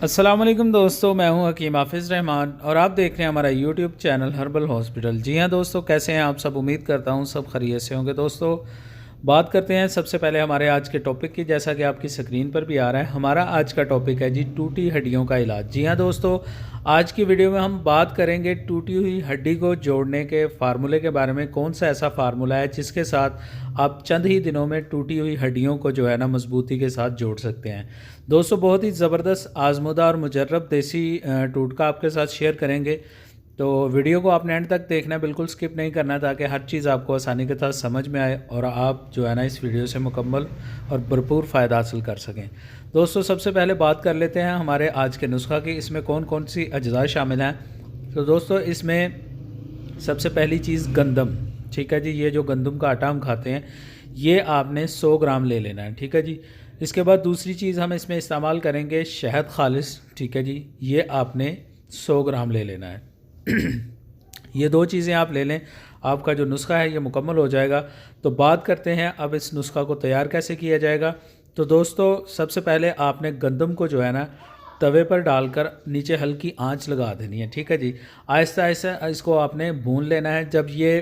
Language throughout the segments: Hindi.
अस्सलाम वालेकुम दोस्तों, मैं हूं हकीम हाफिज़ रहमान और आप देख रहे हैं हमारा यूट्यूब चैनल हर्बल हॉस्पिटल। जी हां दोस्तों, कैसे हैं आप सब? उम्मीद करता हूं सब खैरियत से होंगे। दोस्तों, बात करते हैं सबसे पहले हमारे आज के टॉपिक की। जैसा कि आपकी स्क्रीन पर भी आ रहा है, हमारा आज का टॉपिक है जी टूटी हड्डियों का इलाज। जी हां दोस्तों, आज की वीडियो में हम बात करेंगे टूटी हुई हड्डी को जोड़ने के फार्मूले के बारे में। कौन सा ऐसा फार्मूला है जिसके साथ आप चंद ही दिनों में टूटी हुई हड्डियों को जो है ना मजबूती के साथ जोड़ सकते हैं। दोस्तों, बहुत ही ज़बरदस्त आजमुदा और मुजर्रब देसी टोटका आपके साथ शेयर करेंगे। तो वीडियो को आपने एंड तक देखना है, बिल्कुल स्किप नहीं करना है, ताकि हर चीज़ आपको आसानी के साथ समझ में आए और आप जो है ना इस वीडियो से मुकम्मल और भरपूर फ़ायदा हासिल कर सकें। दोस्तों, सबसे पहले बात कर लेते हैं हमारे आज के नुस्खा की। इसमें कौन कौन सी अज्जा शामिल हैं। तो दोस्तों, इसमें सबसे पहली चीज़ गंदम। ठीक है जी, ये जो गंदम का आटा हम खाते हैं, ये आपने 100 ग्राम ले लेना है। ठीक है जी। इसके बाद दूसरी चीज़ हम इसमें इस्तेमाल करेंगे शहद खालिस। ठीक है जी, ये आपने 100 ग्राम ले लेना है। ये दो चीज़ें आप ले लें, आपका जो नुस्खा है ये मुकम्मल हो जाएगा। तो बात करते हैं अब इस नुस्खा को तैयार कैसे किया जाएगा। तो दोस्तों, सबसे पहले आपने गंदम को जो है ना तवे पर डालकर नीचे हल्की आंच लगा देनी है। ठीक है जी। आहिस्ता आहिस्ता इसको आपने भून लेना है। जब ये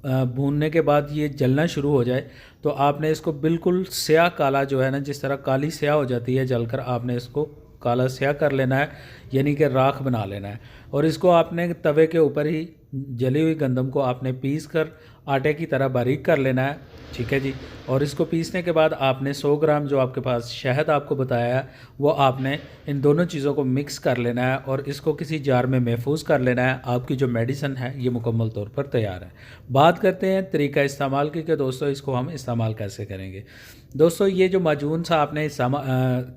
भूनने के बाद ये जलना शुरू हो जाए तो आपने इसको बिल्कुल स्याह काला जो है ना, जिस तरह काली स्याह हो जाती है जलकर, आपने इसको काला स्याह कर लेना है, यानी कि राख बना लेना है। और इसको आपने तवे के ऊपर ही जली हुई गंदम को आपने पीस कर आटे की तरह बारीक कर लेना है। ठीक है जी। और इसको पीसने के बाद आपने 100 ग्राम जो आपके पास शहद आपको बताया है, वो आपने इन दोनों चीज़ों को मिक्स कर लेना है और इसको किसी जार में महफूज कर लेना है। आपकी जो मेडिसिन है ये मुकम्मल तौर पर तैयार है। बात करते हैं तरीका इस्तेमाल की कि दोस्तों इसको हम इस्तेमाल कैसे करेंगे। दोस्तों, ये जो माजून सा आपने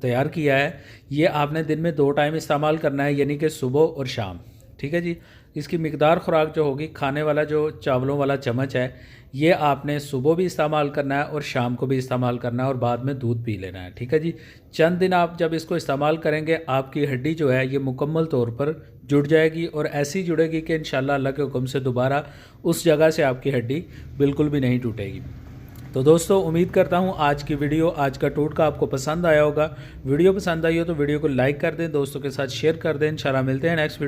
तैयार किया है, ये आपने दिन में 2 टाइम इस्तेमाल करना है, यानी कि सुबह और शाम। ठीक है जी। इसकी मिकदार खुराक जो होगी, खाने वाला जो चावलों वाला चम्मच है, ये आपने सुबह भी इस्तेमाल करना है और शाम को भी इस्तेमाल करना है और बाद में दूध पी लेना है। ठीक है जी। चंद दिन आप जब इसको इस्तेमाल करेंगे, आपकी हड्डी जो है ये मुकम्मल तौर पर जुड़ जाएगी और ऐसी जुड़ेगी कि इंशाल्लाह अल्लाह के हुक्म से दोबारा उस जगह से आपकी हड्डी बिल्कुल भी नहीं टूटेगी। तो दोस्तों, उम्मीद करता हूँ आज की वीडियो, आज का टोटका आपको पसंद आया होगा। वीडियो पसंद आई हो तो वीडियो को लाइक कर दें, दोस्तों के साथ शेयर कर दें। इंशाल्लाह मिलते हैं नेक्स्ट वीडियो।